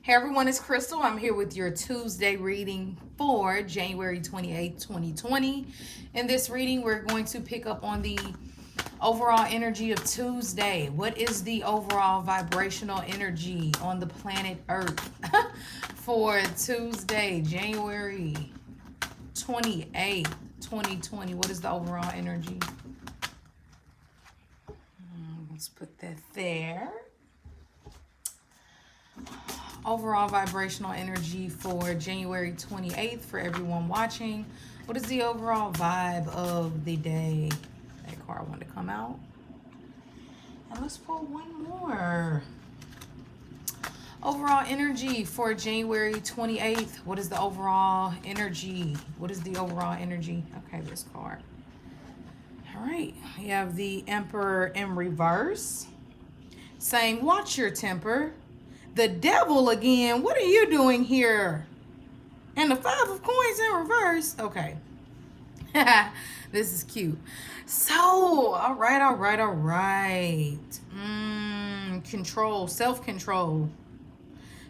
Hey everyone, it's Crystal. I'm here with your Tuesday reading for January 28th, 2020. In this reading, we're going to pick up on the overall energy of Tuesday. What is the overall vibrational energy on the planet Earth for Tuesday, January 28th, 2020? What is the overall energy? Let's put that there. Overall vibrational energy for January 28th for everyone watching. What is the overall vibe of the day? That card wanted to come out. And let's pull one more. Overall energy for January 28th. What is the overall energy? What is the overall energy? Okay, this card. All right, we have the Emperor in reverse saying, watch your temper. The devil again. What are you doing here? And the Five of Coins in reverse. Okay. This is cute. So, all right. Control, self-control.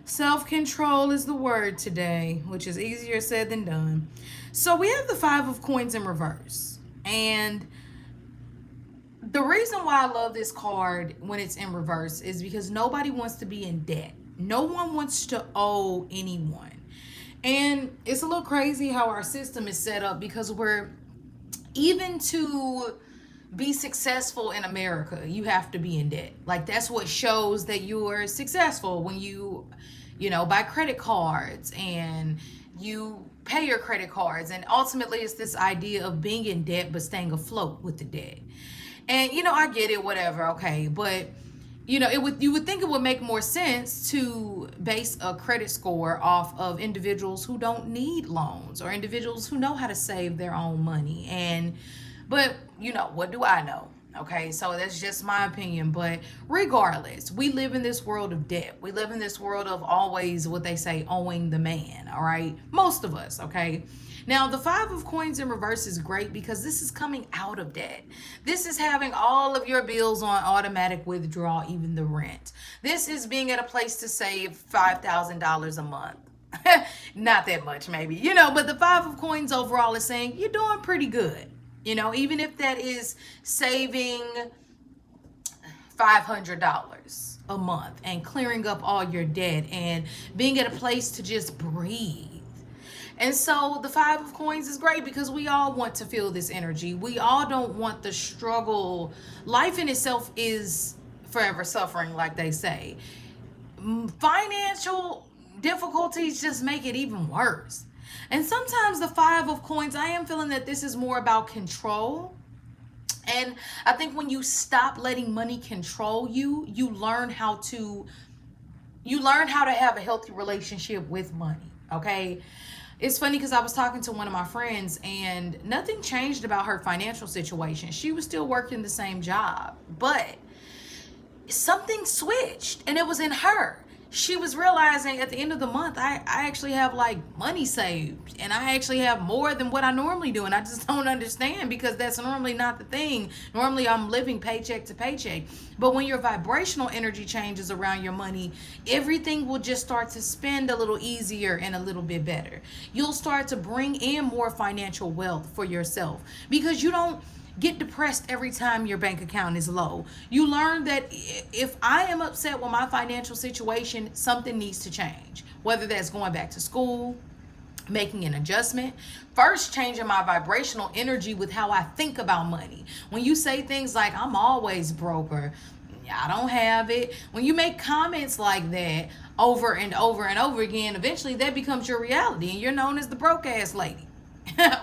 Self-control is the word today, which is easier said than done. So we have the Five of Coins in reverse. And the reason why I love this card when it's in reverse is because nobody wants to be in debt. No one wants to owe anyone. And it's a little crazy how our system is set up because even to be successful in America, you have to be in debt. Like that's what shows that you are successful when you buy credit cards and you pay your credit cards. And ultimately it's this idea of being in debt but staying afloat with the debt. And I get it, whatever, okay, but you would think it would make more sense to base a credit score off of individuals who don't need loans or individuals who know how to save their own money. But what do I know? Okay, so that's just my opinion. But regardless, we live in this world of debt. We live in this world of always what they say owing the man. All right, most of us. Okay. Now, the Five of Coins in reverse is great because this is coming out of debt. This is having all of your bills on automatic withdrawal, even the rent. This is being at a place to save $5,000 a month. Not that much, maybe, but the Five of Coins overall is saying you're doing pretty good. Even if that is saving $500 a month and clearing up all your debt and being at a place to just breathe. And so the Five of Coins is great because we all want to feel this energy. We all don't want the struggle. Life in itself is forever suffering, like they say. Financial difficulties just make it even worse. And sometimes the Five of Coins, I am feeling that this is more about control. And I think when you stop letting money control you, you learn how to have a healthy relationship with money, okay? It's funny because I was talking to one of my friends and nothing changed about her financial situation. She was still working the same job, but something switched and it was in her. She was realizing at the end of the month, I actually have like money saved and I actually have more than what I normally do. And I just don't understand because that's normally not the thing. Normally I'm living paycheck to paycheck. But when your vibrational energy changes around your money, everything will just start to spend a little easier and a little bit better. You'll start to bring in more financial wealth for yourself because you don't get depressed every time your bank account is low. You learn that if I am upset with my financial situation, something needs to change. Whether that's going back to school, making an adjustment, first changing my vibrational energy with how I think about money. When you say things like, I'm always broke or I don't have it, when you make comments like that over and over and over again, eventually that becomes your reality and you're known as the broke ass lady.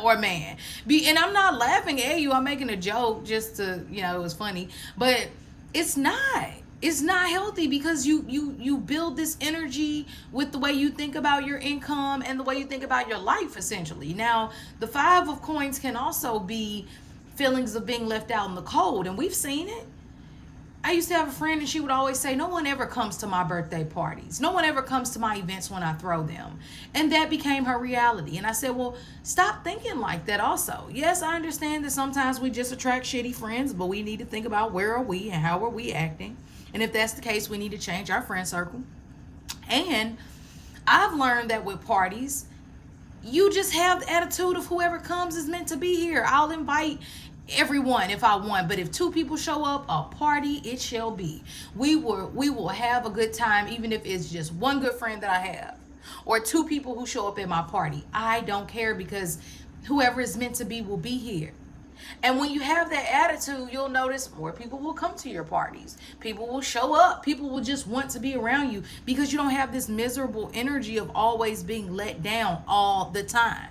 Or man. And I'm not laughing at you. I'm making a joke just to, it was funny. But it's not healthy because you build this energy with the way you think about your income and the way you think about your life, essentially. Now, the Five of Coins can also be feelings of being left out in the cold, and we've seen it. I used to have a friend and she would always say, no one ever comes to my birthday parties. No one ever comes to my events when I throw them. And that became her reality. And I said, well, stop thinking like that also. Yes, I understand that sometimes we just attract shitty friends, but we need to think about where are we and how are we acting. And if that's the case, we need to change our friend circle. And I've learned that with parties, you just have the attitude of whoever comes is meant to be here. I'll invite everyone if I want, but if two people show up, a party it shall be. We will have a good time, even if it's just one good friend that I have or two people who show up at my party. I don't care, because whoever is meant to be will be here. And when you have that attitude, you'll notice more people will come to your parties. People will show up. People will just want to be around you, because you don't have this miserable energy of always being let down all the time.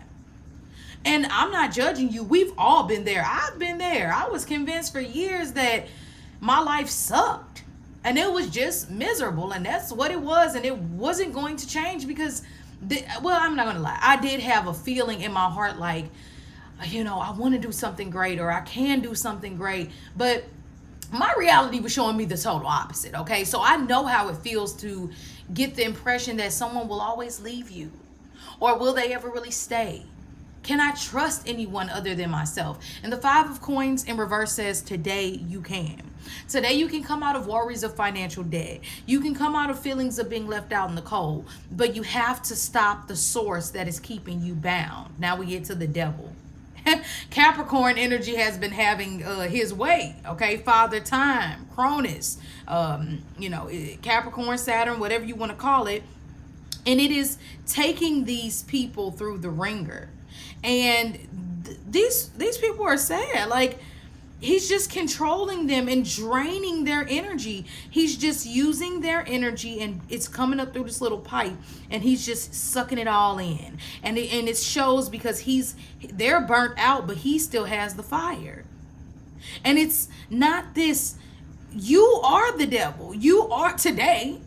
And I'm not judging you. We've all been there. I've been there. I was convinced for years that my life sucked and it was just miserable, and that's what it was, and it wasn't going to change because well, I'm not going to lie. I did have a feeling in my heart like, I want to do something great, or I can do something great. But my reality was showing me the total opposite. Okay. So I know how it feels to get the impression that someone will always leave you, or will they ever really stay? Can I trust anyone other than myself? And the Five of Coins in reverse says, today you can. Today you can come out of worries of financial debt. You can come out of feelings of being left out in the cold. But you have to stop the source that is keeping you bound. Now we get to the devil. Capricorn energy has been having his way. Okay, Father Time, Cronus, Capricorn, Saturn, whatever you want to call it. And it is taking these people through the ringer. And these people are sad. Like, he's just controlling them and draining their energy. He's just using their energy, and it's coming up through this little pipe, and he's just sucking it all in. And it shows, because they're burnt out, but he still has the fire. And it's not this, you are the devil. You are today.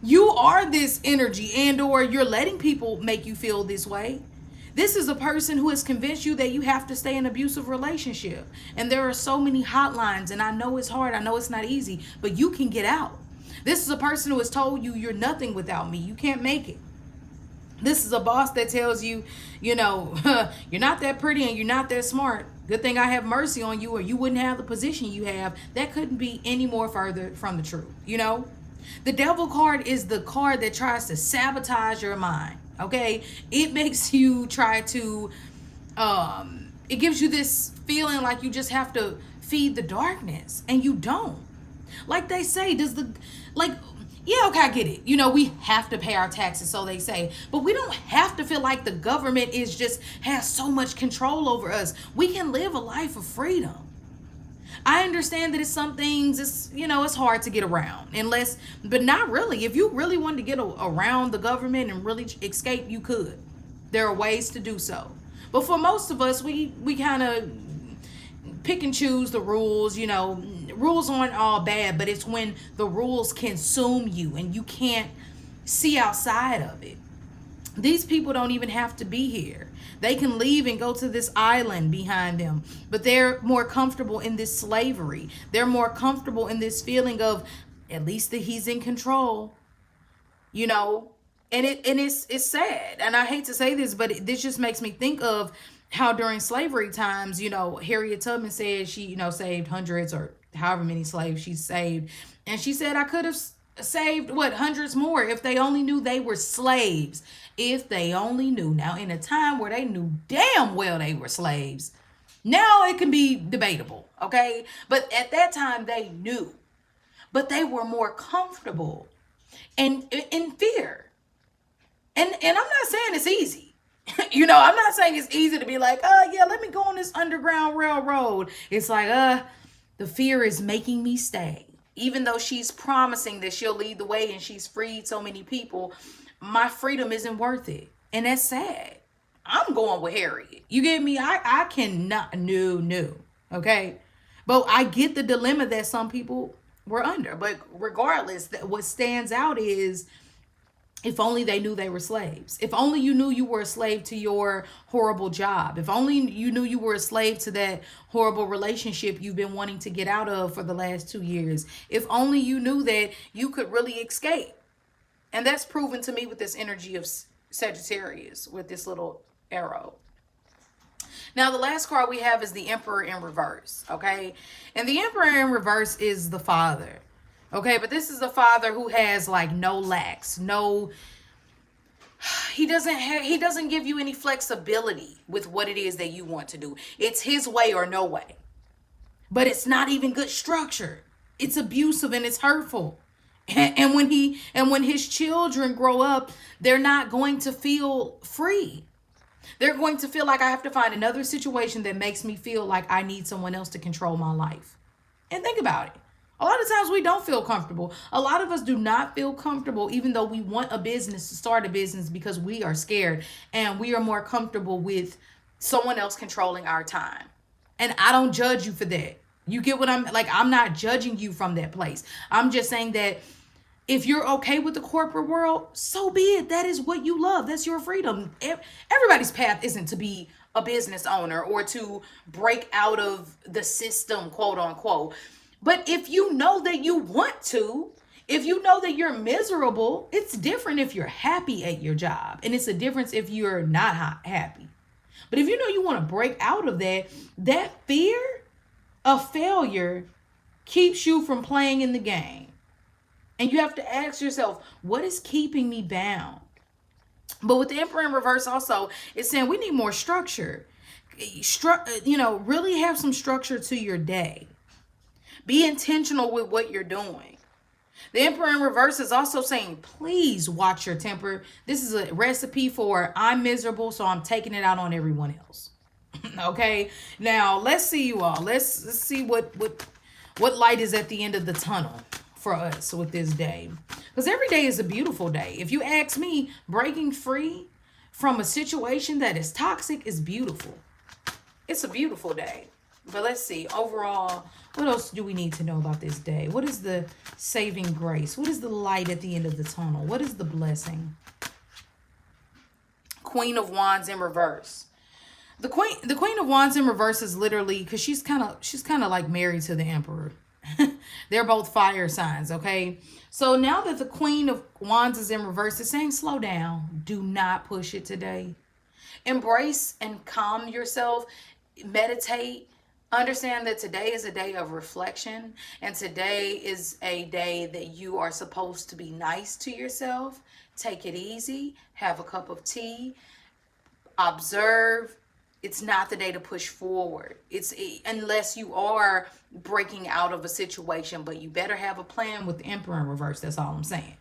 You are this energy, and or you're letting people make you feel this way. This is a person who has convinced you that you have to stay in an abusive relationship. And there are so many hotlines, and I know it's hard. I know it's not easy, but you can get out. This is a person who has told you you're nothing without me. You can't make it. This is a boss that tells you, you're not that pretty and you're not that smart. Good thing I have mercy on you, or you wouldn't have the position you have. That couldn't be any more further from the truth. The devil card is the card that tries to sabotage your mind. Okay, it makes you try to, it gives you this feeling like you just have to feed the darkness, and you don't. Like they say, yeah, okay, I get it. We have to pay our taxes, so they say, but we don't have to feel like the government has so much control over us. We can live a life of freedom. I understand that it's some things, it's hard to get around, but not really. If you really wanted to get around the government and really escape, you could. There are ways to do so. But for most of us, we kind of pick and choose the rules. Rules aren't all bad, but it's when the rules consume you and you can't see outside of it. These people don't even have to be here. They can leave and go to this island behind them, but they're more comfortable in this slavery. They're more comfortable in this feeling of, at least that he's in control, and it's sad. And I hate to say this, but this just makes me think of how during slavery times, Harriet Tubman said she, saved hundreds or however many slaves she saved. And she said, I could have saved hundreds more if they only knew they were slaves. If they only knew. Now, in a time where they knew damn well they were slaves, now it can be debatable, okay? But at that time they knew, but they were more comfortable and in fear. And I'm not saying it's easy. I'm not saying it's easy to be like, yeah, let me go on this underground railroad. It's like, the fear is making me stay. Even though she's promising that she'll lead the way and she's freed so many people, my freedom isn't worth it. And that's sad. I'm going with Harriet. You get me? I cannot, no. Okay. But I get the dilemma that some people were under. But regardless, what stands out is, if only they knew they were slaves. If only you knew you were a slave to your horrible job. If only you knew you were a slave to that horrible relationship you've been wanting to get out of for the last 2 years. If only you knew that you could really escape. And that's proven to me with this energy of Sagittarius, with this little arrow. Now, the last card we have is the Emperor in reverse, okay? And the Emperor in reverse is the father, okay? But this is the father who has, no lacks, no he doesn't give you any flexibility with what it is that you want to do. It's his way or no way. But it's not even good structure. It's abusive and it's hurtful. And when his children grow up, they're not going to feel free. They're going to feel like I have to find another situation that makes me feel like I need someone else to control my life. And think about it. A lot of times we don't feel comfortable. A lot of us do not feel comfortable, even though we want a business, to start a business, because we are scared and we are more comfortable with someone else controlling our time. And I don't judge you for that. You get what I'm like? I'm not judging you from that place. I'm just saying that if you're okay with the corporate world, so be it. That is what you love. That's your freedom. Everybody's path isn't to be a business owner or to break out of the system, quote unquote. But if you know that you want to, if you know that you're miserable, it's different if you're happy at your job. And it's a difference if you're not happy. But if you know you want to break out of that fear of failure keeps you from playing in the game. And you have to ask yourself, what is keeping me bound? But with the Emperor in reverse also, it's saying we need more structure. Really have some structure to your day. Be intentional with what you're doing. The Emperor in reverse is also saying, please watch your temper. This is a recipe for I'm miserable, so I'm taking it out on everyone else. Okay, now let's see, you all. Let's see what light is at the end of the tunnel for us with this day, because every day is a beautiful day. If you ask me, breaking free from a situation that is toxic is beautiful. It's a beautiful day. But let's see, overall, what else do we need to know about this day? What is the saving grace? What is the light at the end of the tunnel? What is the blessing? Queen of Wands in reverse. The Queen of Wands in reverse is literally, because she's kind of like married to the Emperor. They're both fire signs, okay? So now that the Queen of Wands is in reverse, it's saying slow down. Do not push it today. Embrace and calm yourself. Meditate. Understand that today is a day of reflection, and today is a day that you are supposed to be nice to yourself. Take it easy. Have a cup of tea. Observe. It's not the day to push forward. Unless you are breaking out of a situation, but you better have a plan with the Emperor in reverse. That's all I'm saying.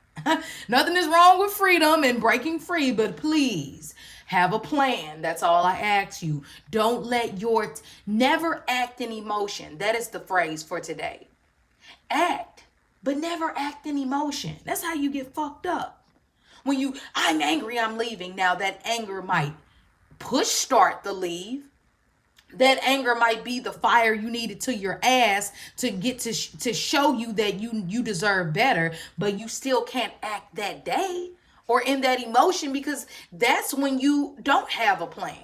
Nothing is wrong with freedom and breaking free, but please have a plan. That's all I ask you. Don't let never act in emotion. That is the phrase for today. Act, but never act in emotion. That's how you get fucked up. When I'm angry, I'm leaving. Now that anger might start the leave. That anger might be the fire you needed to your ass to get to show you that you deserve better, but you still can't act that day or in that emotion, because that's when you don't have a plan.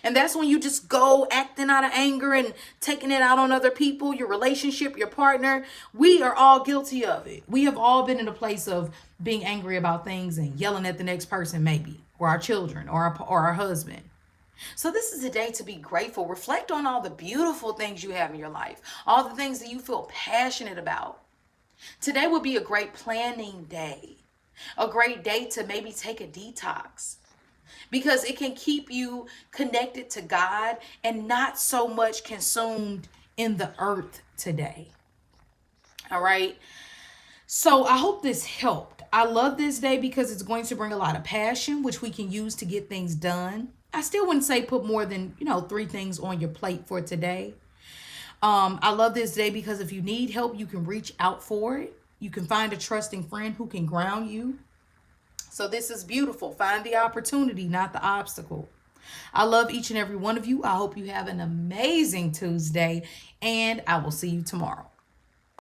And that's when you just go acting out of anger and taking it out on other people, your relationship, your partner. We are all guilty of it. We have all been in a place of being angry about things and yelling at the next person, maybe, or our children or our husband. So this is a day to be grateful. Reflect on all the beautiful things you have in your life, all the things that you feel passionate about. Today would be a great planning day, a great day to maybe take a detox, because it can keep you connected to God and not so much consumed in the earth today. All right. So I hope this helped. I love this day because it's going to bring a lot of passion, which we can use to get things done. I still wouldn't say put more than, 3 things on your plate for today. I love this day because if you need help, you can reach out for it. You can find a trusting friend who can ground you. So this is beautiful. Find the opportunity, not the obstacle. I love each and every one of you. I hope you have an amazing Tuesday, and I will see you tomorrow.